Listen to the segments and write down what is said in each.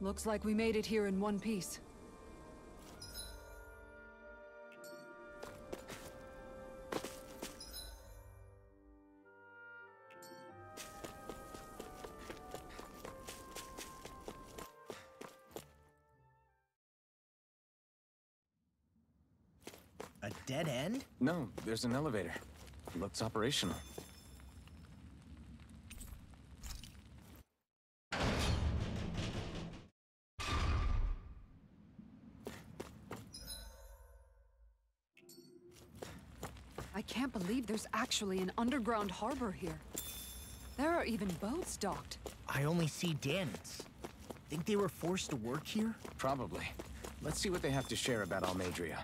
Looks like we made it here in one piece. A dead end? No, there's an elevator. It looks operational. I can't believe there's actually an underground harbor here. There are even boats docked. I only see Danans. Think they were forced to work here? Probably. Let's see what they have to share about Almeidria.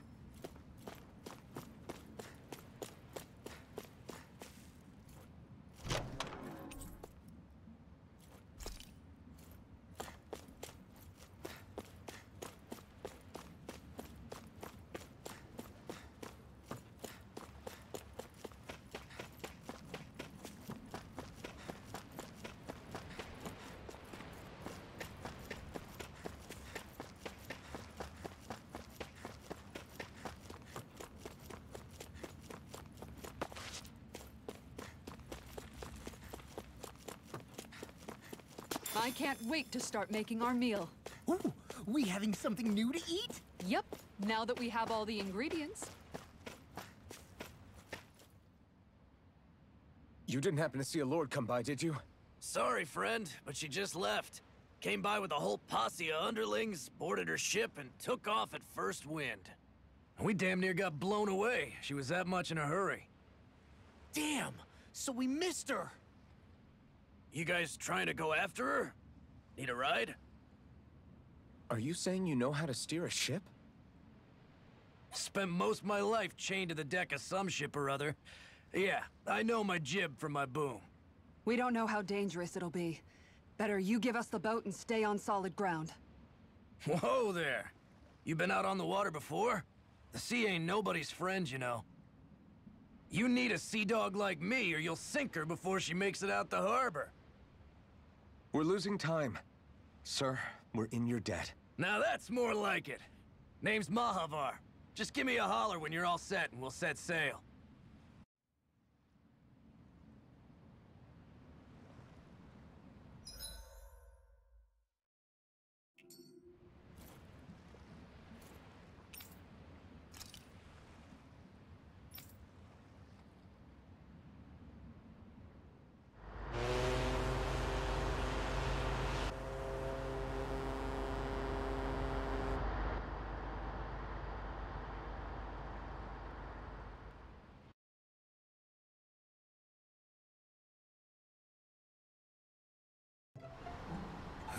I can't wait to start making our meal. Ooh, we having something new to eat? Yep, now that we have all the ingredients. You didn't happen to see a lord come by, did you? Sorry, friend, but she just left. Came by with a whole posse of underlings, boarded her ship, and took off at first wind. We damn near got blown away. She was that much in a hurry. Damn, so we missed her. You guys trying to go after her? Need a ride? Are you saying you know how to steer a ship? Spent most of my life chained to the deck of some ship or other. Yeah, I know my jib from my boom. We don't know how dangerous it'll be. Better you give us the boat and stay on solid ground. Whoa there! You been out on the water before? The sea ain't nobody's friend, you know. You need a sea dog like me, or you'll sink her before she makes it out the harbor. We're losing time. Sir, we're in your debt. Now that's more like it. Name's Mahavar. Just give me a holler when you're all set and we'll set sail.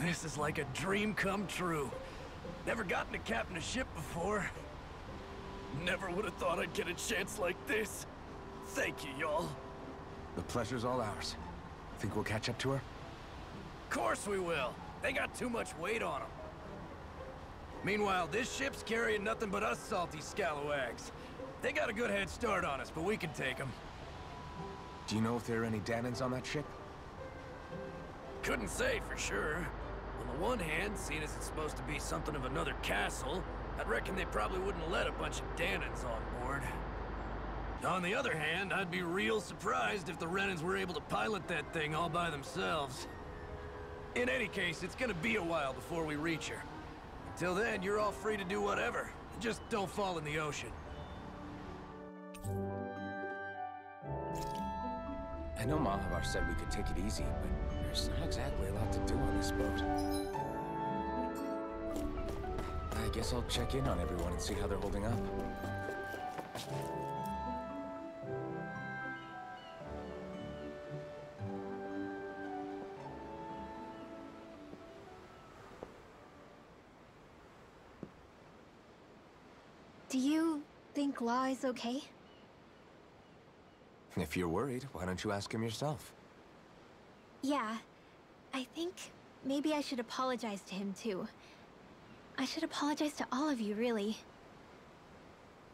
This is like a dream come true. Never gotten to captain a ship before. Never would have thought I'd get a chance like this. Thank you, y'all. The pleasure's all ours. Think we'll catch up to her? Course we will. They got too much weight on them. Meanwhile, this ship's carrying nothing but us salty scalawags. They got a good head start on us, but we can take them. Do you know if there are any Danans on that ship? Couldn't say for sure. On the one hand, seeing as it's supposed to be something of another castle, I'd reckon they probably wouldn't let a bunch of Danans on board. On the other hand, I'd be real surprised if the Renans were able to pilot that thing all by themselves. In any case, it's gonna be a while before we reach her. Until then, you're all free to do whatever. Just don't fall in the ocean. I know Mahavar said we could take it easy, but there's not exactly a lot to do on this boat. I guess I'll check in on everyone and see how they're holding up. Do you think Law is okay? If you're worried, why don't you ask him yourself? Yeah. I think maybe I should apologize to him too. I should apologize to all of you, really.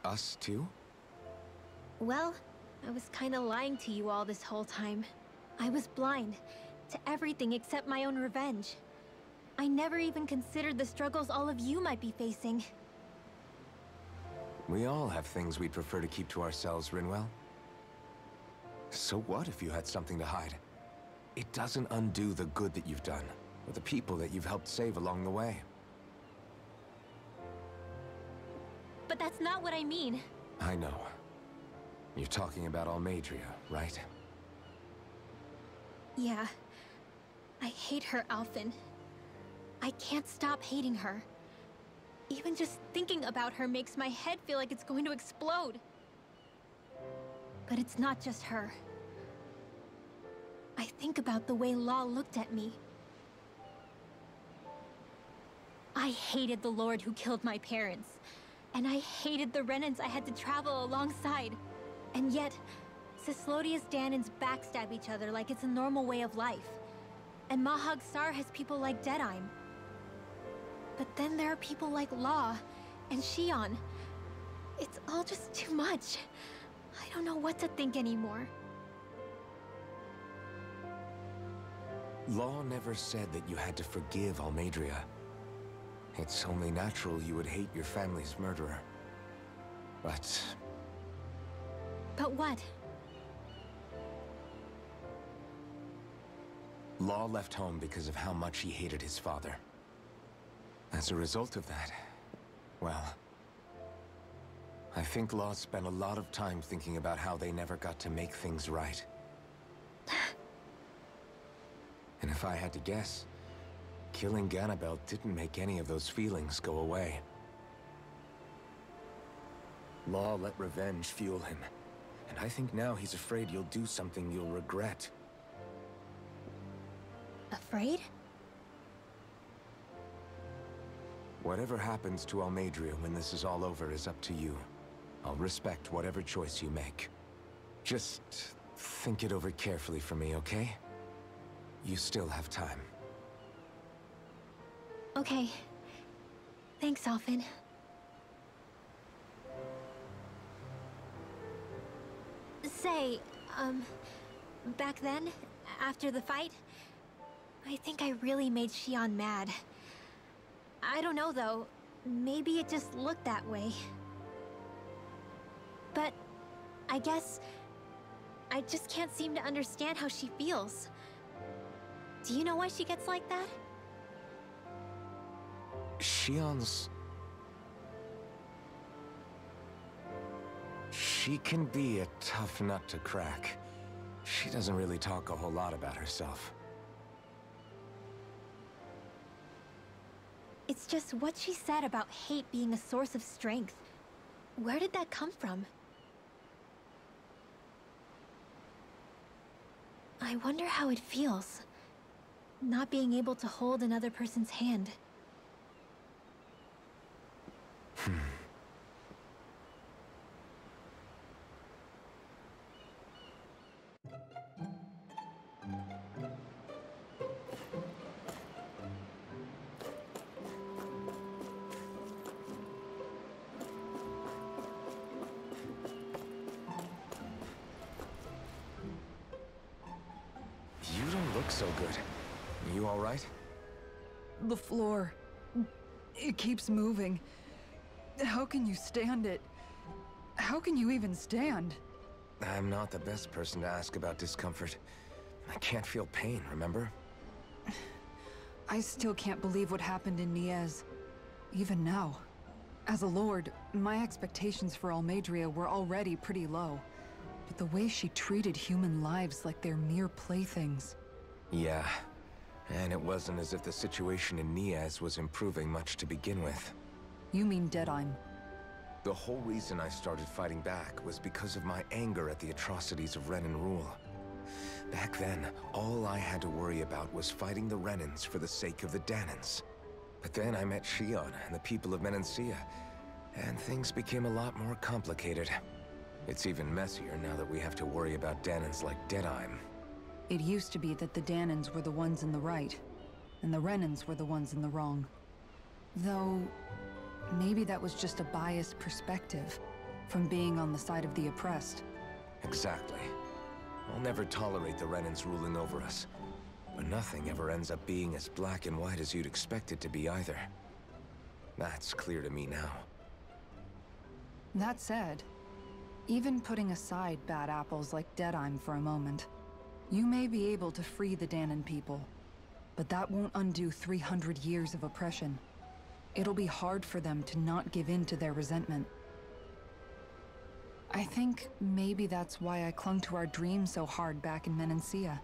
Us too? Well, I was kinda lying to you all this whole time. I was blind to everything except my own revenge. I never even considered the struggles all of you might be facing. We all have things we'd prefer to keep to ourselves, Rinwell. So what if you had something to hide? It doesn't undo the good that you've done, or the people that you've helped save along the way. But that's not what I mean. I know. You're talking about Almeidria, right? Yeah. I hate her, Alphen. I can't stop hating her. Even just thinking about her makes my head feel like it's going to explode. But it's not just her. I think about the way Law looked at me. I hated the Lord who killed my parents. And I hated the Renans I had to travel alongside. And yet, Cislodius Danans backstab each other like it's a normal way of life. And Mahag Sar has people like Deadime. But then there are people like Law and Shion. It's all just too much. I don't know what to think anymore. Law never said that you had to forgive Almeidria. It's only natural you would hate your family's murderer. But what? Law left home because of how much he hated his father. As a result of that, well, I think Law spent a lot of time thinking about how they never got to make things right. And if I had to guess, killing Ganabel didn't make any of those feelings go away. Law let revenge fuel him, and I think now he's afraid you'll do something you'll regret. Afraid? Whatever happens to Almeidria when this is all over is up to you. I'll respect whatever choice you make. Just think it over carefully for me, okay? You still have time. Okay. Thanks, Alphen. Say, back then, after the fight, I think I really made Shion mad. I don't know, though. Maybe it just looked that way. But I guess I just can't seem to understand how she feels. Do you know why she gets like that? Shion's... She can be a tough nut to crack. She doesn't really talk a whole lot about herself. It's just what she said about hate being a source of strength. Where did that come from? I wonder how it feels, not being able to hold another person's hand. You don't look so good. You all right? The floor. It keeps moving. How can you stand it? How can you even stand? I'm not the best person to ask about discomfort. I can't feel pain, remember? I still can't believe what happened in Niez. Even now. As a lord, my expectations for Almeidria were already pretty low. But the way she treated human lives like they're mere playthings. Yeah. And it wasn't as if the situation in Niez was improving much to begin with. You mean Deadime? The whole reason I started fighting back was because of my anger at the atrocities of Renan rule. Back then, all I had to worry about was fighting the Renans for the sake of the Danans. But then I met Shion and the people of Menancia, and things became a lot more complicated. It's even messier now that we have to worry about Danans like Deadime. It used to be that the Danans were the ones in the right, and the Renans were the ones in the wrong. Though, maybe that was just a biased perspective, from being on the side of the oppressed. Exactly. I'll never tolerate the Renans ruling over us. But nothing ever ends up being as black and white as you'd expect it to be either. That's clear to me now. That said, even putting aside bad apples like Deadheim for a moment, you may be able to free the Danon people, but that won't undo 300 years of oppression. It'll be hard for them to not give in to their resentment. I think maybe that's why I clung to our dream so hard back in Menancia.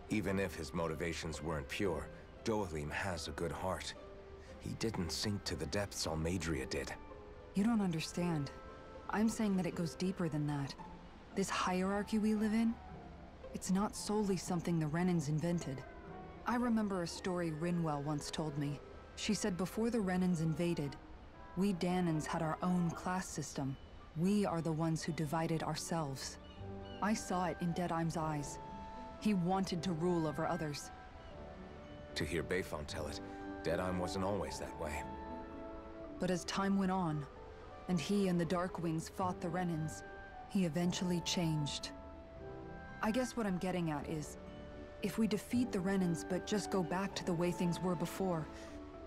Even if his motivations weren't pure, Dohalim has a good heart. He didn't sink to the depths Almeidria did. You don't understand. I'm saying that it goes deeper than that. This hierarchy we live in, it's not solely something the Renans invented. I remember a story Rinwell once told me. She said before the Renans invaded, we Danons had our own class system. We are the ones who divided ourselves. I saw it in Deadheim's eyes. He wanted to rule over others. To hear Bayfont tell it, Deadheim wasn't always that way. But as time went on, and he and the Darkwings fought the Renans, he eventually changed. I guess what I'm getting at is, if we defeat the Renans but just go back to the way things were before,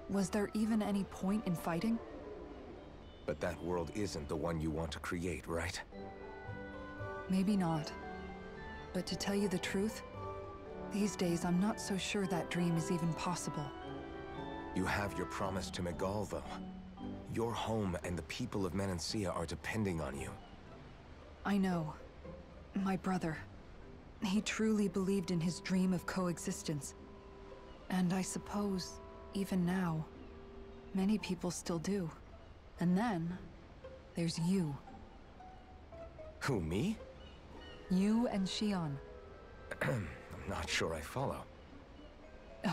was there even any point in fighting? But that world isn't the one you want to create, right? Maybe not. But to tell you the truth, these days I'm not so sure that dream is even possible. You have your promise to Megal, though. Your home and the people of Menancia are depending on you. I know. My brother. He truly believed in his dream of coexistence. And I suppose, even now, many people still do. And then, there's you. Who, me? You and Shion. I'm not sure I follow.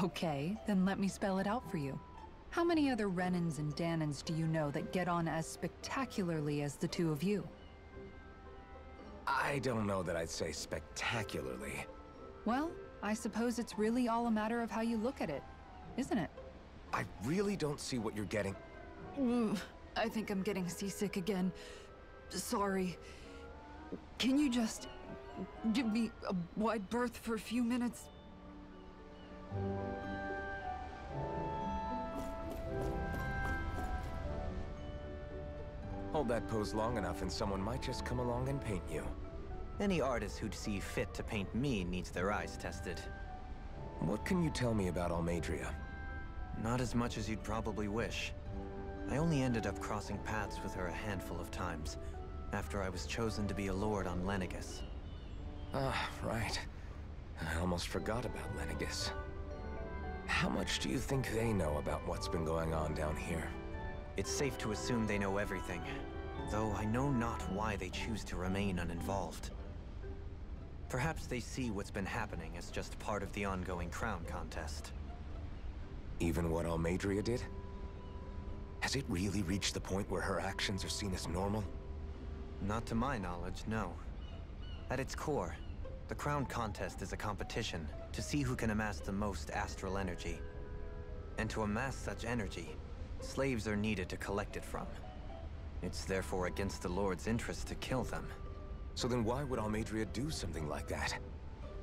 Okay, then let me spell it out for you. How many other Renans and Danons do you know that get on as spectacularly as the two of you? I don't know that I'd say spectacularly. Well, I suppose it's really all a matter of how you look at it, isn't it? I really don't see what you're getting. I think I'm getting seasick again. Sorry. Can you just give me a wide berth for a few minutes? Hold that pose long enough and someone might just come along and paint you. Any artist who'd see fit to paint me needs their eyes tested. What can you tell me about Almeidria? Not as much as you'd probably wish. I only ended up crossing paths with her a handful of times, after I was chosen to be a lord on Lenegis. Ah, right. I almost forgot about Lenegis. How much do you think they know about what's been going on down here? It's safe to assume they know everything, though I know not why they choose to remain uninvolved. Perhaps they see what's been happening as just part of the ongoing crown contest. Even what Almeidria did? Has it really reached the point where her actions are seen as normal? Not to my knowledge, no. At its core, the crown contest is a competition to see who can amass the most astral energy. And to amass such energy, slaves are needed to collect it from. It's therefore against the Lord's interest to kill them. So then why would Almeidria do something like that?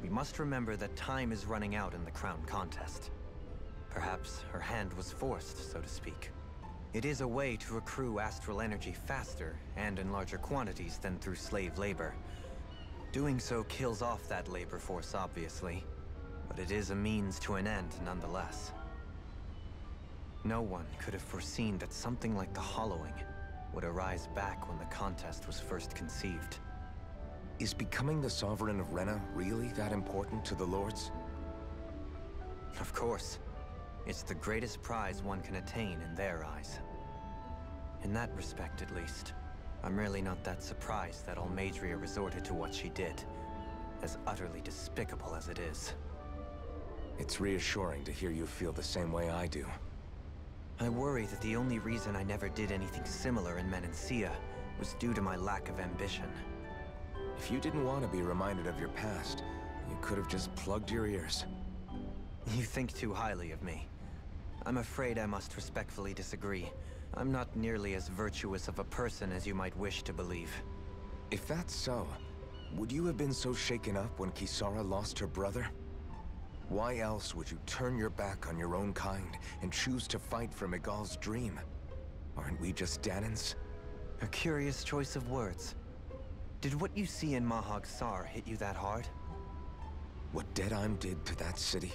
We must remember that time is running out in the crown contest. Perhaps her hand was forced, so to speak. It is a way to accrue astral energy faster and in larger quantities than through slave labor. Doing so kills off that labor force, obviously, but it is a means to an end nonetheless. No one could have foreseen that something like the Hollowing would arise back when the contest was first conceived. Is becoming the Sovereign of Rena really that important to the Lords? Of course. It's the greatest prize one can attain in their eyes. In that respect, at least, I'm really not that surprised that Almeidria resorted to what she did, as utterly despicable as it is. It's reassuring to hear you feel the same way I do. I worry that the only reason I never did anything similar in Menancia was due to my lack of ambition. If you didn't want to be reminded of your past, you could have just plugged your ears. You think too highly of me. I'm afraid I must respectfully disagree. I'm not nearly as virtuous of a person as you might wish to believe. If that's so, would you have been so shaken up when Kisara lost her brother? Why else would you turn your back on your own kind and choose to fight for Miguel's dream? Aren't we just Danans? A curious choice of words. Did what you see in Mahag Sar hit you that hard? What Deadheim did to that city,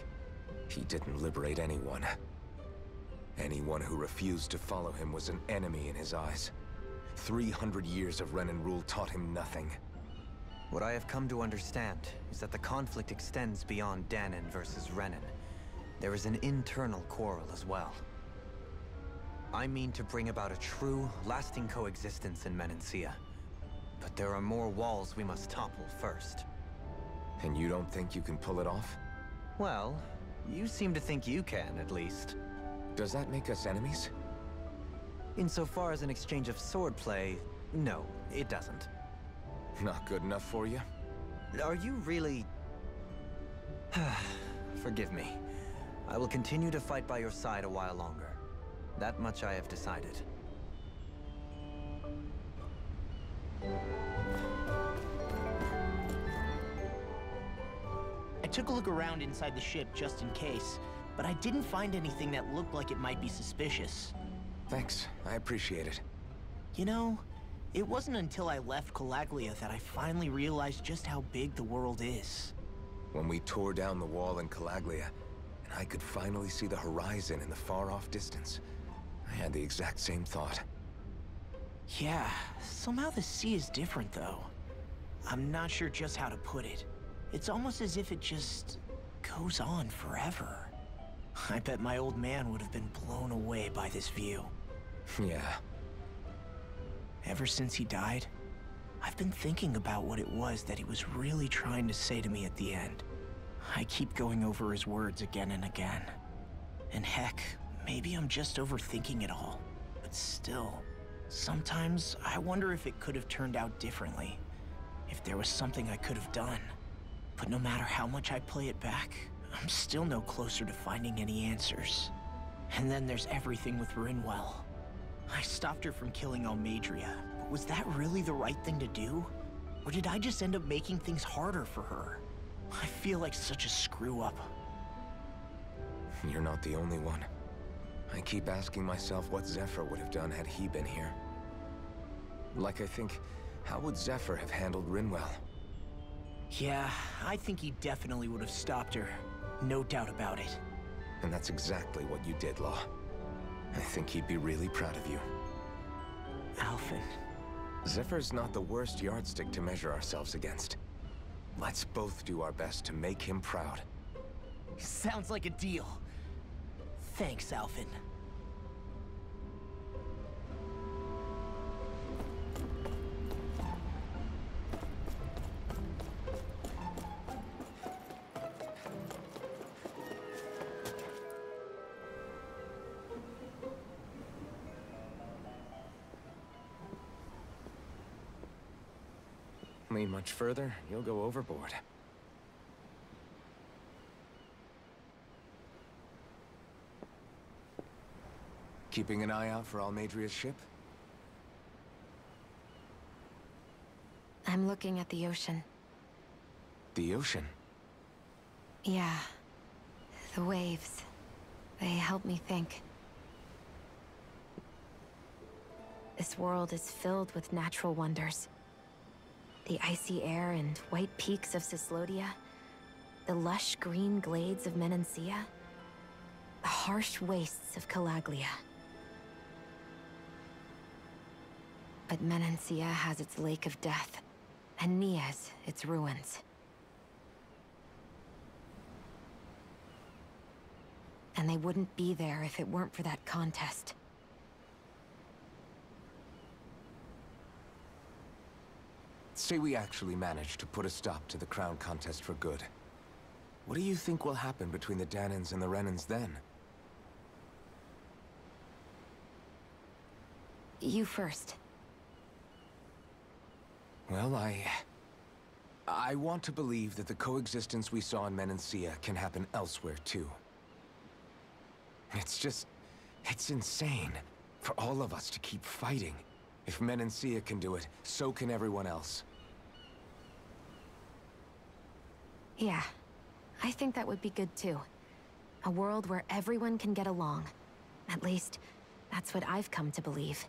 he didn't liberate anyone. Anyone who refused to follow him was an enemy in his eyes. 300 years of Renan rule taught him nothing. What I have come to understand is that the conflict extends beyond Danan versus Renan. There is an internal quarrel as well. I mean to bring about a true, lasting coexistence in Menancia. But there are more walls we must topple first. And you don't think you can pull it off? Well, you seem to think you can, at least. Does that make us enemies? Insofar as an exchange of swordplay, no, it doesn't. Not good enough for you? Are you really... Forgive me. I will continue to fight by your side a while longer. That much I have decided. I took a look around inside the ship just in case, but I didn't find anything that looked like it might be suspicious. Thanks, I appreciate it. You know, it wasn't until I left Calaglia that I finally realized just how big the world is. When we tore down the wall in Calaglia, and I could finally see the horizon in the far-off distance, I had the exact same thought. Yeah, somehow the sea is different though. I'm not sure just how to put it. It's almost as if it just goes on forever. I bet my old man would have been blown away by this view. Yeah. Ever since he died, I've been thinking about what it was that he was really trying to say to me at the end. I keep going over his words again and again. And heck, maybe I'm just overthinking it all. But still, sometimes I wonder if it could have turned out differently. If there was something I could have done. But no matter how much I play it back, I'm still no closer to finding any answers. And then there's everything with Rinwell. I stopped her from killing Almeidria, but was that really the right thing to do? Or did I just end up making things harder for her? I feel like such a screw-up. You're not the only one. I keep asking myself what Zephyr would have done had he been here. Like, I think, how would Zephyr have handled Rinwell? Yeah, I think he definitely would have stopped her. No doubt about it. And that's exactly what you did, Law. I think he'd be really proud of you. Alphen. Zephyr's not the worst yardstick to measure ourselves against. Let's both do our best to make him proud. Sounds like a deal. Thanks, Alphen. Lean much further, you'll go overboard. Keeping an eye out for Almeidria's ship? I'm looking at the ocean. The ocean? Yeah. The waves. They help me think. This world is filled with natural wonders. The icy air and white peaks of Cislodia, the lush green glades of Menancia, the harsh wastes of Calaglia. But Menancia has its Lake of Death, and Niaz its ruins. And they wouldn't be there if it weren't for that contest. Say we actually manage to put a stop to the crown contest for good. What do you think will happen between the Danans and the Renans then? You first. Well, I want to believe that the coexistence we saw in Menancia can happen elsewhere, too. It's insane for all of us to keep fighting. If Menancia can do it, so can everyone else. Yeah, I think that would be good too. A world where everyone can get along. At least, that's what I've come to believe.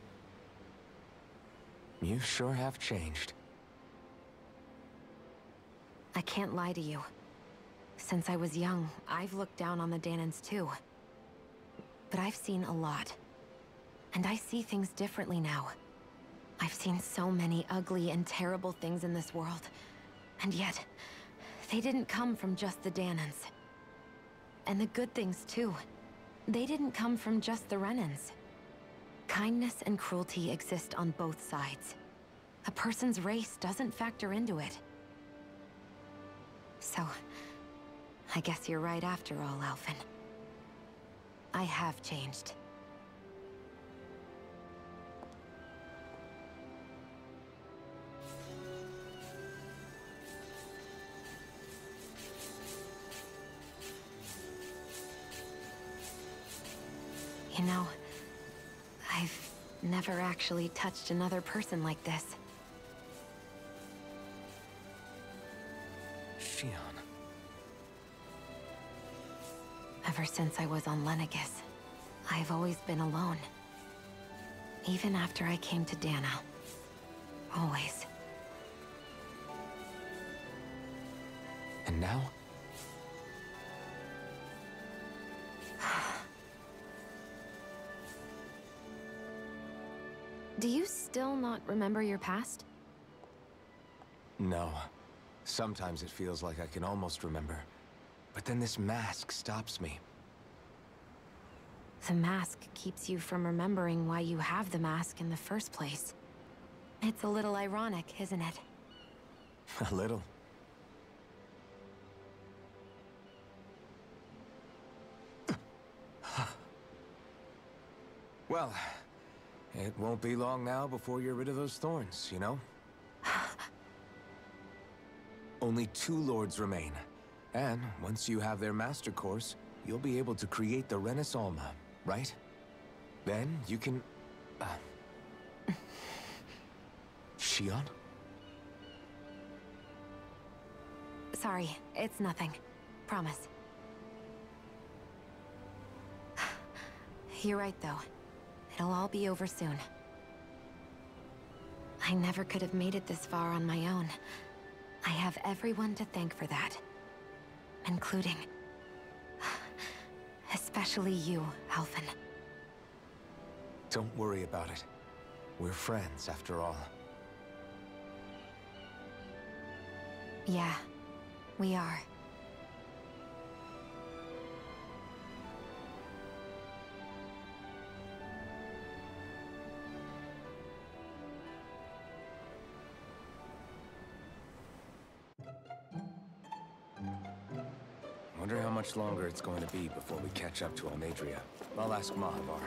You sure have changed. I can't lie to you. Since I was young, I've looked down on the Danans too. But I've seen a lot. And I see things differently now. I've seen so many ugly and terrible things in this world. And yet, they didn't come from just the Danans. And the good things too. They didn't come from just the Renans. Kindness and cruelty exist on both sides. A person's race doesn't factor into it. So, I guess you're right after all, Alphen. I have changed. You know, I've never actually touched another person like this. Shion. Ever since I was on Lenegis, I've always been alone. Even after I came to Dana. Always. And now? Do you still not remember your past? No. Sometimes it feels like I can almost remember. But then this mask stops me. The mask keeps you from remembering why you have the mask in the first place. It's a little ironic, isn't it? A little. Well, it won't be long now before you're rid of those thorns, you know? Only 2 lords remain. And once you have their master course, you'll be able to create the Renis Alma, right? Then you can... Shion? Sorry, it's nothing. Promise. You're right, though. It'll all be over soon. I never could have made it this far on my own. I have everyone to thank for that. Including... especially you, Alphen. Don't worry about it. We're friends, after all. Yeah, we are. Wonder how much longer it's going to be before we catch up to Almeidria. I'll ask Mahavar.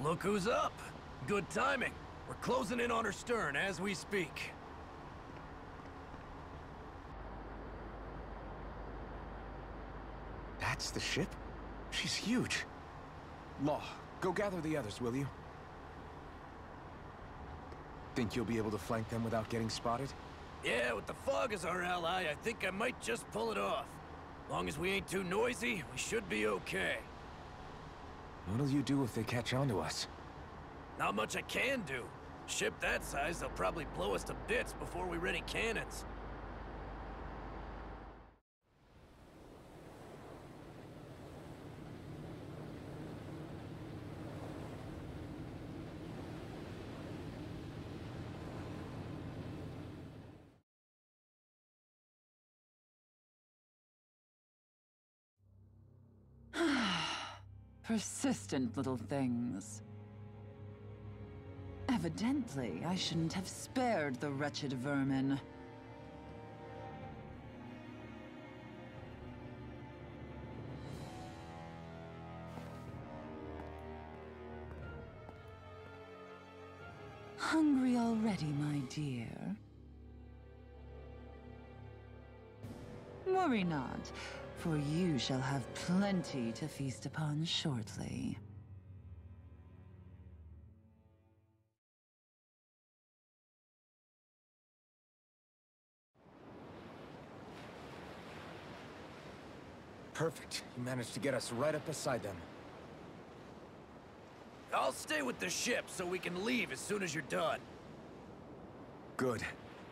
Look who's up. Good timing. We're closing in on her stern as we speak. That's the ship? She's huge. Law, go gather the others, will you? Think you'll be able to flank them without getting spotted? Yeah, with the fog as our ally, I think I might just pull it off. Long as we ain't too noisy, we should be okay. What'll you do if they catch on to us? Not much I can do. Ship that size, they'll probably blow us to bits before we ready cannons. Persistent little things. Evidently, I shouldn't have spared the wretched vermin. Hungry already, my dear? Worry not, for you shall have plenty to feast upon shortly. Perfect. You managed to get us right up beside them. I'll stay with the ship so we can leave as soon as you're done. Good.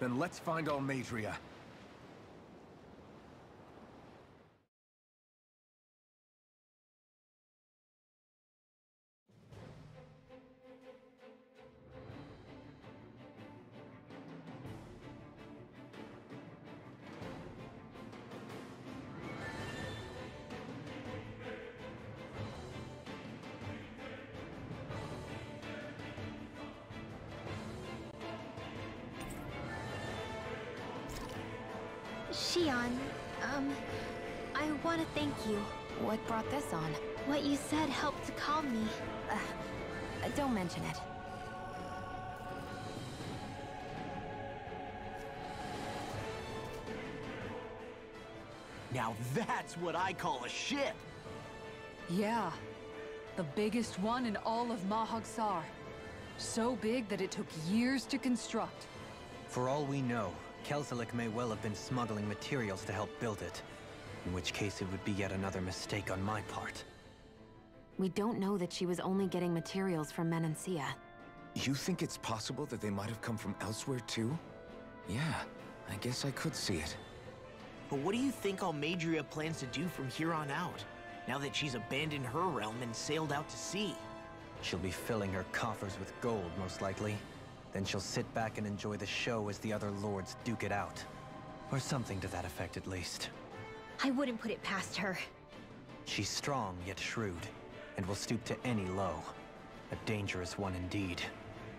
Then let's find Almeidria. Xion, I want to thank you. What brought this on? What you said helped to calm me. Don't mention it. Now that's what I call a ship! Yeah. The biggest one in all of Mahagsar. So big that it took years to construct. For all we know, Kelzelik may well have been smuggling materials to help build it. In which case it would be yet another mistake on my part. We don't know that she was only getting materials from Menancia. You think it's possible that they might have come from elsewhere too? Yeah, I guess I could see it. But what do you think Almeidria plans to do from here on out, now that she's abandoned her realm and sailed out to sea? She'll be filling her coffers with gold, most likely. Then she'll sit back and enjoy the show as the other lords duke it out. Or something to that effect, at least. I wouldn't put it past her. She's strong, yet shrewd, and will stoop to any low. A dangerous one indeed.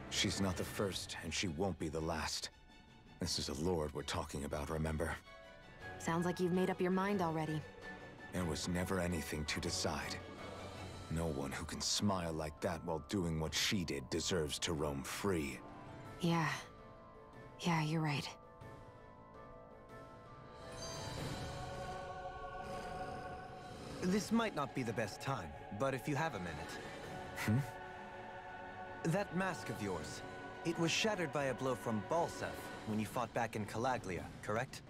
She's not the first, and she won't be the last. This is a lord we're talking about, remember? Sounds like you've made up your mind already. There was never anything to decide. No one who can smile like that while doing what she did deserves to roam free. Yeah, you're right. This might not be the best time, but if you have a minute... That mask of yours, it was shattered by a blow from Balsef when you fought back in Calaglia, correct?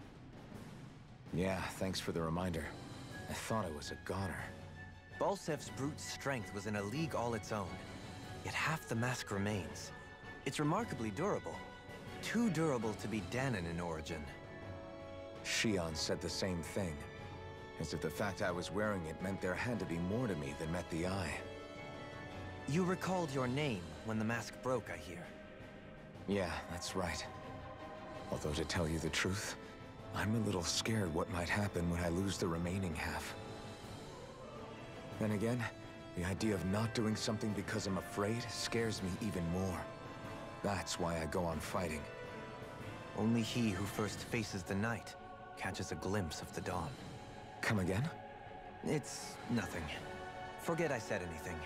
Yeah, thanks for the reminder. I thought it was a goner. Balsef's brute strength was in a league all its own, yet half the mask remains. It's remarkably durable. Too durable to be Danon in origin. Xion said the same thing. As if the fact I was wearing it meant there had to be more to me than met the eye. You recalled your name when the mask broke, I hear. Yeah, that's right. Although to tell you the truth, I'm a little scared what might happen when I lose the remaining half. Then again, the idea of not doing something because I'm afraid scares me even more. That's why I go on fighting. Only he who first faces the night catches a glimpse of the dawn. Come again? It's nothing. Forget I said anything.